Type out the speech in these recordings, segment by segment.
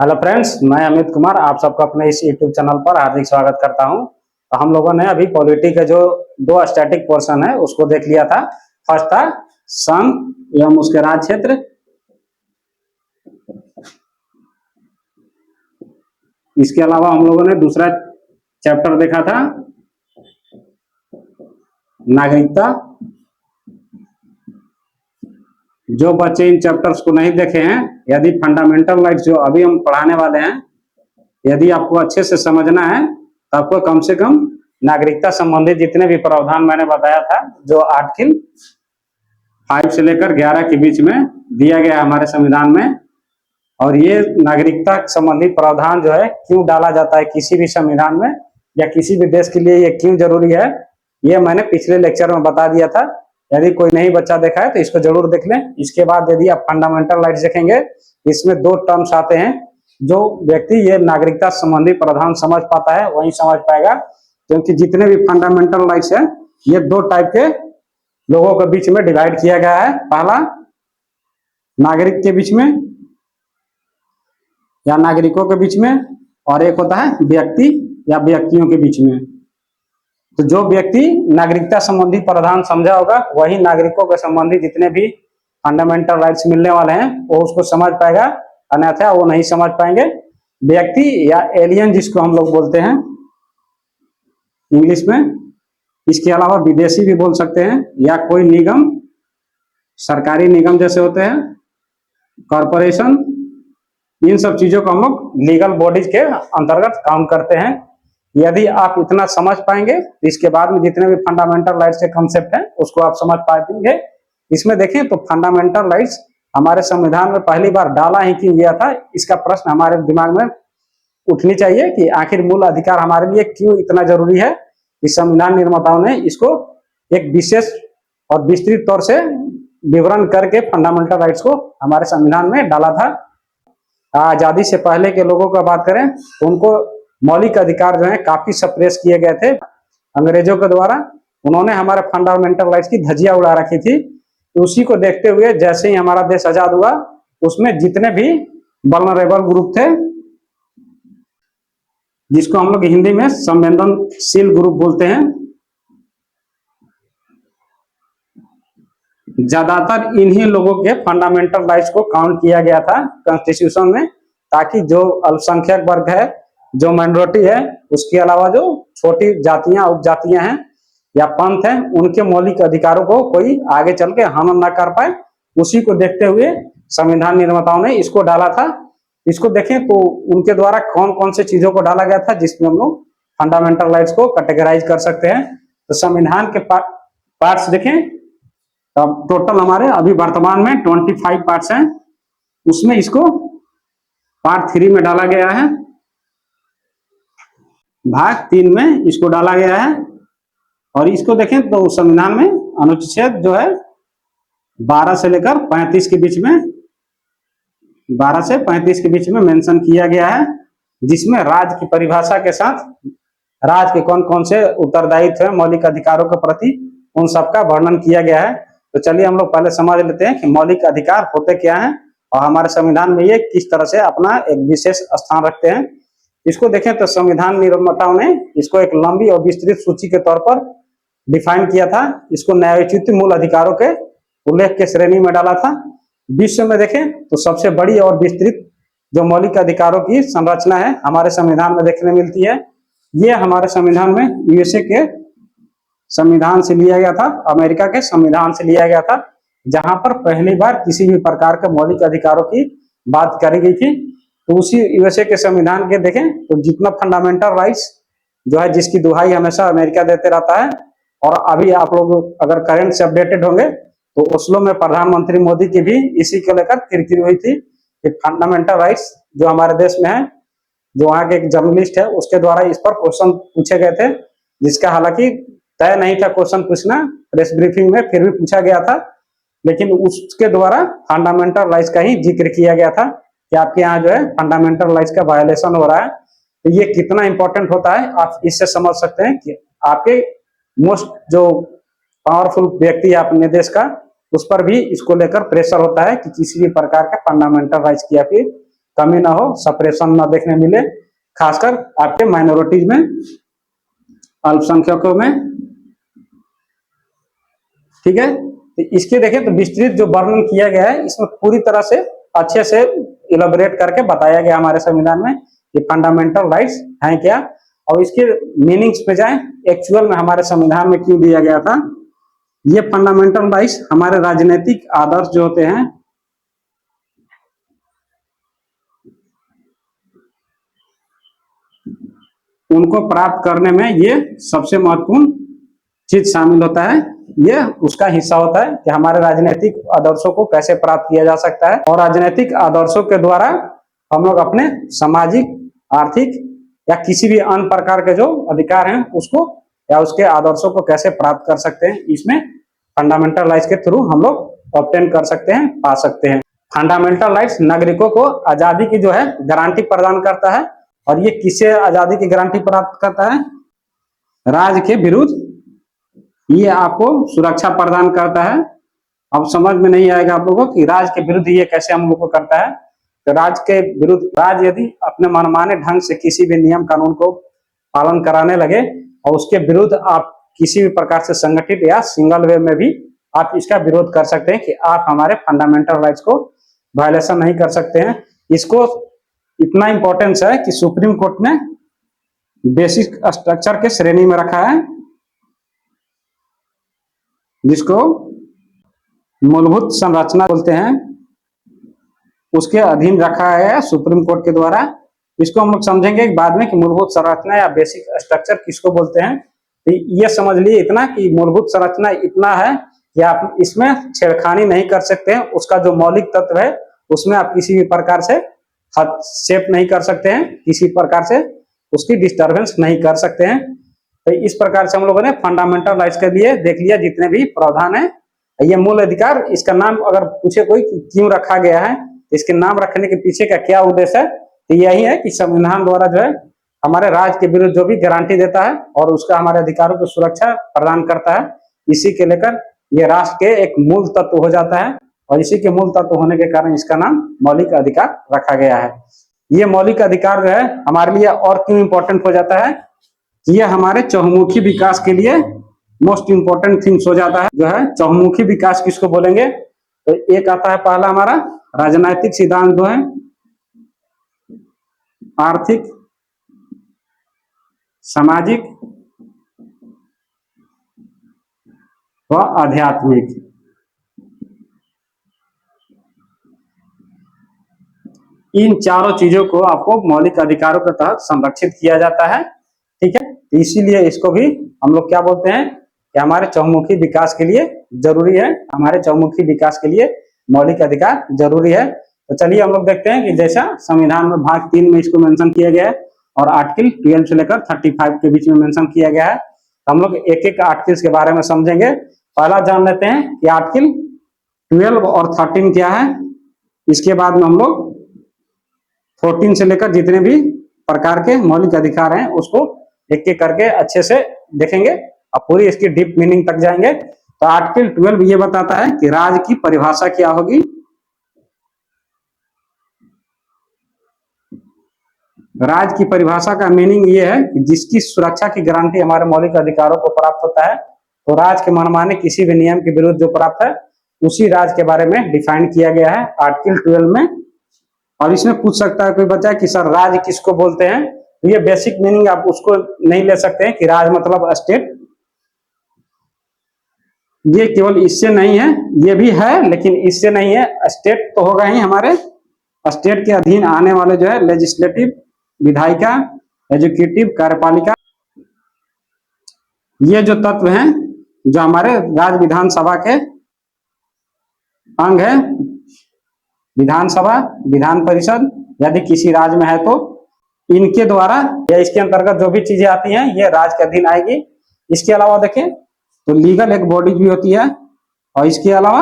Hello friends, मैं अमित कुमार आप सबका अपने इस यूट्यूब चैनल पर हार्दिक स्वागत करता हूं। तो हम लोगों ने अभी पॉलिटी के जो दो स्टैटिक पोर्शन है उसको देख लिया था। फर्स्ट था संघ एवं उसके राज्य क्षेत्र। इसके अलावा हम लोगों ने दूसरा चैप्टर देखा था नागरिकता। जो बच्चे इन चैप्टर्स को नहीं देखे हैं, यदि फंडामेंटल राइट्स जो अभी हम पढ़ाने वाले हैं यदि आपको अच्छे से समझना है तो आपको कम से कम नागरिकता संबंधित जितने भी प्रावधान मैंने बताया था, जो आर्टिकल 5 से लेकर 11 के बीच में दिया गया है हमारे संविधान में, और ये नागरिकता संबंधित प्रावधान जो है क्यों डाला जाता है किसी भी संविधान में या किसी भी देश के लिए ये क्यों जरूरी है, ये मैंने पिछले लेक्चर में बता दिया था। यदि कोई नहीं बच्चा देखा है तो इसको जरूर देख लें। इसके बाद यदि आप फंडामेंटल राइट्स देखेंगे, इसमें दो टर्म्स आते हैं। जो व्यक्ति ये नागरिकता संबंधी प्रावधान समझ पाता है वही समझ पाएगा, क्योंकि जितने भी फंडामेंटल राइट्स हैं ये दो टाइप के लोगों के बीच में डिवाइड किया गया है। पहला नागरिक के बीच में या नागरिकों के बीच में, और एक होता है व्यक्ति या व्यक्तियों के बीच में। तो जो व्यक्ति नागरिकता संबंधी प्रावधान समझा होगा वही नागरिकों के संबंधी जितने भी फंडामेंटल राइट्स मिलने वाले हैं वो उसको समझ पाएगा, अन्यथा वो नहीं समझ पाएंगे। व्यक्ति या एलियन जिसको हम लोग बोलते हैं इंग्लिश में, इसके अलावा विदेशी भी बोल सकते हैं, या कोई निगम, सरकारी निगम जैसे होते हैं, कॉरपोरेशन, इन सब चीजों को हम लोग लीगल बॉडीज के अंतर्गत काम करते हैं। यदि आप इतना समझ पाएंगे तो इसके बाद में जितने भी फंडामेंटल राइट्स के कंसेप्ट हैं उसको आप समझ पाएंगे। इसमें देखें तो फंडामेंटल राइट्स हमारे संविधान में पहली बार डाला ही क्यों गया था, इसका प्रश्न हमारे दिमाग में उठनी चाहिए कि आखिर मूल अधिकार हमारे लिए क्यों इतना जरूरी है। इस संविधान निर्माताओं ने इसको एक विशेष और विस्तृत तौर से विवरण करके फंडामेंटल राइट्स को हमारे संविधान में डाला था। आजादी से पहले के लोगों का बात करें तो उनको मौलिक अधिकार जो है काफी सप्रेस किए गए थे अंग्रेजों के द्वारा। उन्होंने हमारे फंडामेंटल राइट्स की धज्जियां उड़ा रखी थी। तो उसी को देखते हुए जैसे ही हमारा देश आजाद हुआ, उसमें जितने भी वल्नरेबल ग्रुप थे, जिसको हम लोग हिंदी में संवेदनशील ग्रुप बोलते हैं, ज्यादातर इन्हीं लोगों के फंडामेंटल राइट्स को काउंट किया गया था कॉन्स्टिट्यूशन में, ताकि जो अल्पसंख्यक वर्ग है, जो माइनॉरिटी है, उसके अलावा जो छोटी जातियां उपजातियां हैं या पंथ हैं, उनके मौलिक अधिकारों को कोई आगे चल के हनन न कर पाए। उसी को देखते हुए संविधान निर्माताओं ने इसको डाला था। इसको देखें तो उनके द्वारा कौन कौन से चीजों को डाला गया था जिसमें हम लोग फंडामेंटल राइट्स को कैटेगराइज कर सकते हैं। तो संविधान के पार्ट्स देखें, अब टोटल हमारे अभी वर्तमान में 25 पार्ट्स हैं, उसमें इसको पार्ट 3 में डाला गया है, भाग 3 में इसको डाला गया है। और इसको देखें तो संविधान में अनुच्छेद जो है 12 से लेकर 35 के बीच में, 12 से 35 के बीच में मेंशन किया गया है, जिसमें राज्य की परिभाषा के साथ राज्य के कौन कौन से उत्तरदायित्व है मौलिक अधिकारों के प्रति, उन सबका वर्णन किया गया है। तो चलिए हम लोग पहले समझ लेते हैं कि मौलिक अधिकार होते क्या हैं और हमारे संविधान में ये किस तरह से अपना एक विशेष स्थान रखते हैं। इसको देखें तो संविधान निर्माताओं ने इसको एक लंबी और विस्तृत सूची के तौर पर डिफाइन किया था। इसको न्यायोचित मूल अधिकारों के उल्लेख के श्रेणी में डाला था। विश्व में देखें तो सबसे बड़ी और विस्तृत जो मौलिक अधिकारों की संरचना है हमारे संविधान में देखने मिलती है। ये हमारे संविधान में यूएसए के संविधान से लिया गया था, अमेरिका के संविधान से लिया गया था, जहां पर पहली बार किसी भी प्रकार के मौलिक अधिकारों की बात करी गई थी। तो उसी यूएसए के संविधान के देखें तो जितना फंडामेंटल राइट्स जो है जिसकी दुहाई हमेशा अमेरिका देते रहता है, और अभी आप लोग अगर करंट से अपडेटेड होंगे तो ओस्लो में प्रधानमंत्री मोदी की भी इसी को लेकर किरकिरी हुई थी कि फंडामेंटल राइट्स जो हमारे देश में है, जो वहाँ के एक जर्नलिस्ट है उसके द्वारा इस पर क्वेश्चन पूछे गए थे, जिसका हालांकि तय नहीं था क्वेश्चन पूछना, प्रेस ब्रीफिंग में फिर भी पूछा गया था, लेकिन उसके द्वारा फंडामेंटल राइट्स का ही जिक्र किया गया था कि आपके यहाँ जो है फंडामेंटल राइट्स का वायलेशन हो रहा है। तो ये कितना इंपॉर्टेंट होता है आप इससे समझ सकते हैं कि आपके मोस्ट जो पावरफुल व्यक्ति है अपने देश का, उस पर भी इसको लेकर प्रेशर होता है कि किसी भी प्रकार का फंडामेंटल राइट्स की या फिर कमी ना हो, सप्रेशन ना देखने मिले, खासकर आपके माइनॉरिटीज में, अल्पसंख्यकों में। ठीक है, तो इसके देखें तो विस्तृत जो वर्णन किया गया है इसमें पूरी तरह से अच्छे से इलेबोरेट करके बताया गया हमारे संविधान में कि फंडामेंटल राइट्स हैं क्या, और इसके मीनिंग्स पे जाएं, एक्चुअल में हमारे संविधान में क्यों दिया गया था। ये फंडामेंटल राइट्स हमारे राजनीतिक आदर्श जो होते हैं, उनको प्राप्त करने में ये सबसे महत्वपूर्ण चीज शामिल होता है। ये उसका हिस्सा होता है कि हमारे राजनीतिक आदर्शों को कैसे प्राप्त किया जा सकता है, और राजनीतिक आदर्शों के द्वारा हम लोग अपने सामाजिक, आर्थिक या किसी भी अन्य प्रकार के जो अधिकार हैं उसको या उसके आदर्शों को कैसे प्राप्त कर सकते हैं। इसमें फंडामेंटल राइट्स के थ्रू हम लोग ऑब्टेन कर सकते हैं, पा सकते हैं। फंडामेंटल राइट्स नागरिकों को आजादी की जो है गारंटी प्रदान करता है, और ये किससे आजादी की गारंटी प्राप्त करता है? राज के विरुद्ध ये आपको सुरक्षा प्रदान करता है। अब समझ में नहीं आएगा आप लोगों को कि राज के विरुद्ध ये कैसे हम लोग को करता है। तो राज के विरुद्ध, राज यदि अपने मनमाने ढंग से किसी भी नियम कानून को पालन कराने लगे और उसके विरुद्ध आप किसी भी प्रकार से संगठित या सिंगल वे में भी आप इसका विरोध कर सकते हैं कि आप हमारे फंडामेंटल राइट्स को वायलेशन नहीं कर सकते हैं। इसको इतना इंपॉर्टेंस है कि सुप्रीम कोर्ट ने बेसिक स्ट्रक्चर के श्रेणी में रखा है, जिसको मूलभूत संरचना बोलते हैं, उसके अधीन रखा है सुप्रीम कोर्ट के द्वारा। इसको हम लोग समझेंगे बाद में कि मूलभूत संरचना या बेसिक स्ट्रक्चर किसको बोलते हैं। तो ये समझ लिए इतना कि मूलभूत संरचना इतना है कि आप इसमें छेड़खानी नहीं कर सकते हैं। उसका जो मौलिक तत्व है उसमें आप किसी भी प्रकार से हस्तक्षेप नहीं कर सकते हैं, किसी प्रकार से उसकी डिस्टर्बेंस नहीं कर सकते हैं। तो इस प्रकार से हम लोगों ने फंडामेंटल राइट्स के लिए देख लिया जितने भी प्रावधान है। ये मूल अधिकार, इसका नाम अगर पूछे कोई क्यों रखा गया है, इसके नाम रखने के पीछे का क्या उद्देश्य है, तो यही है कि संविधान द्वारा जो है हमारे राज्य के विरुद्ध जो भी गारंटी देता है और उसका हमारे अधिकारों की सुरक्षा प्रदान करता है, इसी के लेकर ये राष्ट्र के एक मूल तत्व हो जाता है, और इसी के मूल तत्व होने के कारण इसका नाम मौलिक अधिकार रखा गया है। ये मौलिक अधिकार जो है हमारे लिए और क्यों इंपॉर्टेंट हो जाता है, ये हमारे चहुमुखी विकास के लिए मोस्ट इंपॉर्टेंट थिंग्स हो जाता है। जो है चहुमुखी विकास किसको बोलेंगे, तो एक आता है पहला हमारा राजनीतिक सिद्धांत जो है, आर्थिक, सामाजिक व आध्यात्मिक। इन चारों चीजों को आपको मौलिक अधिकारों के तहत संरक्षित किया जाता है। ठीक है, इसीलिए इसको भी हम लोग क्या बोलते हैं कि हमारे चहुमुखी विकास के लिए जरूरी है, हमारे चहुमुखी विकास के लिए मौलिक अधिकार जरूरी है। तो चलिए हम लोग देखते हैं कि जैसा संविधान में भाग 3 में इसको मेंशन किया गया है और आर्टिकल 12 से लेकर 35 के बीच में मेंशन किया गया है। तो हम लोग एक एक आर्टिकल्स के बारे में समझेंगे। पहला जान लेते हैं कि आर्टिकल 12 और 13 क्या है। इसके बाद में हम लोग 14 से लेकर जितने भी प्रकार के मौलिक अधिकार हैं उसको एक एक करके अच्छे से देखेंगे और पूरी इसकी डीप मीनिंग तक जाएंगे। तो आर्टिकल 12 ये बताता है कि राज्य की परिभाषा क्या होगी। राज्य की परिभाषा का मीनिंग ये है कि जिसकी सुरक्षा की गारंटी हमारे मौलिक अधिकारों को प्राप्त होता है, तो राज्य के मनमाने किसी भी नियम के विरुद्ध जो प्राप्त है उसी राज्य के बारे में डिफाइन किया गया है आर्टिकल 12 में। और इसमें पूछ सकता है कोई बच्चा कि सर राज्य किसको बोलते हैं, तो ये बेसिक मीनिंग आप उसको नहीं ले सकते हैं कि राज्य मतलब स्टेट। ये केवल इससे नहीं है, ये भी है लेकिन इससे नहीं है। स्टेट तो होगा ही, हमारे स्टेट के अधीन आने वाले जो है लेजिस्लेटिव, विधायिका, एजुकेटिव, कार्यपालिका, ये जो तत्व हैं जो हमारे राज्य विधानसभा के अंग है। विधानसभा, विधान परिषद यदि किसी राज्य में है तो इनके द्वारा या इसके अंतर्गत जो भी चीजें आती हैं ये राज्य के अधीन आएगी। इसके अलावा देखें तो लीगल एक बॉडी भी होती है, और इसके अलावा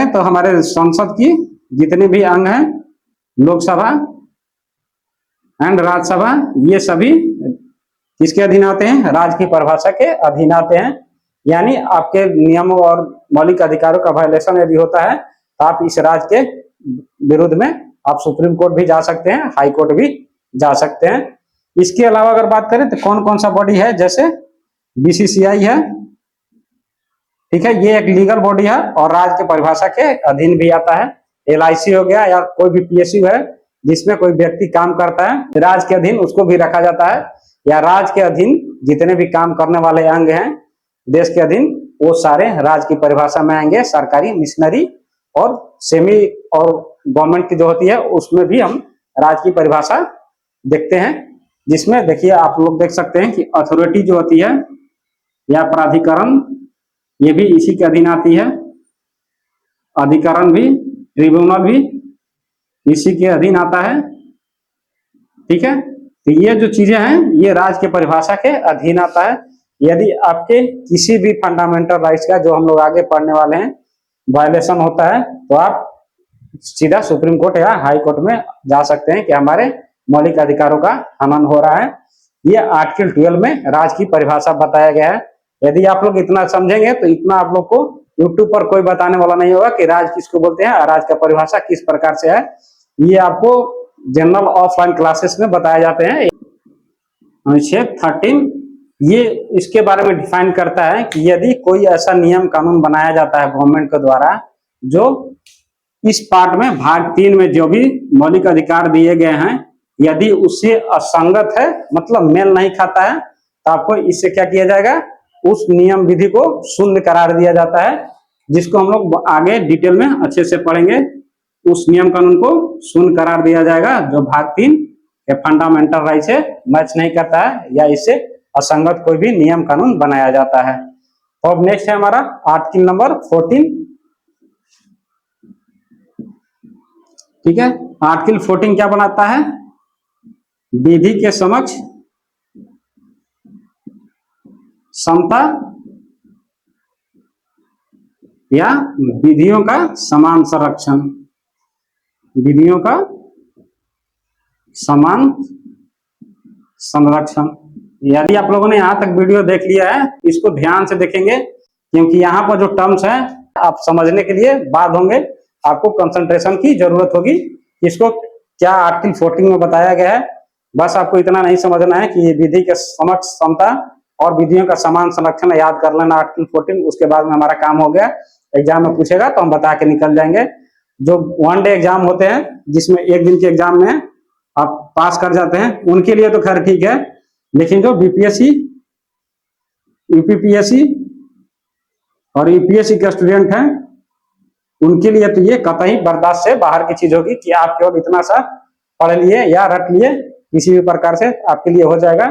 तो हमारे संसद की जितने भी अंग हैं, लोकसभा एंड राज्यसभा, ये सभी किसके अधीन आते हैं, राज्य की परिभाषा के अधीन आते हैं। यानी आपके नियमों और मौलिक अधिकारों का वायलेशन यदि होता है तो आप इस राज्य के विरुद्ध में आप सुप्रीम कोर्ट भी जा सकते हैं, हाई कोर्ट भी जा सकते हैं। इसके अलावा अगर बात करें तो कौन कौन सा बॉडी है, जैसे बीसीसीआई है, ठीक है, ये एक लीगल बॉडी है और राज्य के परिभाषा के अधीन भी आता है। एलआईसी हो गया या कोई भी पीएसयू है जिसमें कोई व्यक्ति काम करता है राज्य के अधीन, उसको भी रखा जाता है। या राज्य के अधीन जितने भी काम करने वाले अंग हैं देश के अधीन, वो सारे राज्य की परिभाषा में आएंगे। सरकारी, मिशनरी और सेमी और गवर्नमेंट की जो होती है उसमें भी हम राज्य की परिभाषा देखते हैं, जिसमें देखिए आप लोग देख सकते हैं कि अथॉरिटी जो होती है या प्राधिकरण, ये भी इसी के अधीन आती है। अधिकरण भी, ट्रिब्यूनल भी इसी के अधीन आता है, ठीक है। तो ये जो चीजें हैं ये राज्य के परिभाषा के अधीन आता है। यदि आपके किसी भी फंडामेंटल राइट्स का, जो हम लोग आगे पढ़ने वाले हैं, वायलेशन होता है तो आप सीधा सुप्रीम कोर्ट या हाई कोर्ट में जा सकते हैं कि हमारे मौलिक अधिकारों का हनन हो रहा है। ये आर्टिकल 12 में राज्य की परिभाषा बताया गया है। यदि आप लोग इतना समझेंगे तो इतना आप लोग को यूट्यूब पर कोई बताने वाला नहीं होगा कि राज्य किसको बोलते हैं और राज्य का परिभाषा किस प्रकार से है। ये आपको जनरल ऑफलाइन क्लासेस में बताए जाते हैं। अनुच्छेद 13 ये इसके बारे में डिफाइन करता है कि यदि कोई ऐसा नियम कानून बनाया जाता है गवर्नमेंट के द्वारा जो इस पार्ट में भाग 3 में जो भी मौलिक अधिकार दिए गए हैं यदि उससे असंगत है, मतलब मेल नहीं खाता है, तो आपको इससे क्या किया जाएगा, उस नियम विधि को शून्य करार दिया जाता है, जिसको हम लोग आगे डिटेल में अच्छे से पढ़ेंगे। उस नियम कानून को शून्य करार दिया जाएगा जो भाग 3 के फंडामेंटल राइट से मैच नहीं करता है या इससे असंगत कोई भी नियम कानून बनाया जाता है। तो अब नेक्स्ट है हमारा आर्टिकल नंबर 14, ठीक है। आर्टिकल 14 क्या बनाता है, विधि के समक्ष समता या विधियों का समान संरक्षण, विधियों का समान संरक्षण। यदि आप लोगों ने यहां तक वीडियो देख लिया है, इसको ध्यान से देखेंगे क्योंकि यहाँ पर जो टर्म्स हैं आप समझने के लिए बाद होंगे, आपको कंसंट्रेशन की जरूरत होगी। इसको क्या आर्टिकल 14 में बताया गया है, बस आपको इतना नहीं समझना है कि ये विधि के समक्ष समता और विधियों का समान संरक्षण याद कर लेना आर्टिकल 14, उसके बाद में हमारा काम हो गया। एग्जाम में पूछेगा तो हम बता के निकल जाएंगे। जो 1 डे एग्जाम होते हैं जिसमें एक दिन के एग्जाम में आप पास कर जाते हैं उनके लिए तो खैर ठीक है, लेकिन जो बीपीएससी, यूपीपीएससी और यूपीएससी के स्टूडेंट हैं उनके लिए तो ये कतई बर्दाश्त से बाहर की चीज होगी कि आप केवल इतना सा पढ़ लिए या रट लिए, किसी भी प्रकार से आपके लिए हो जाएगा।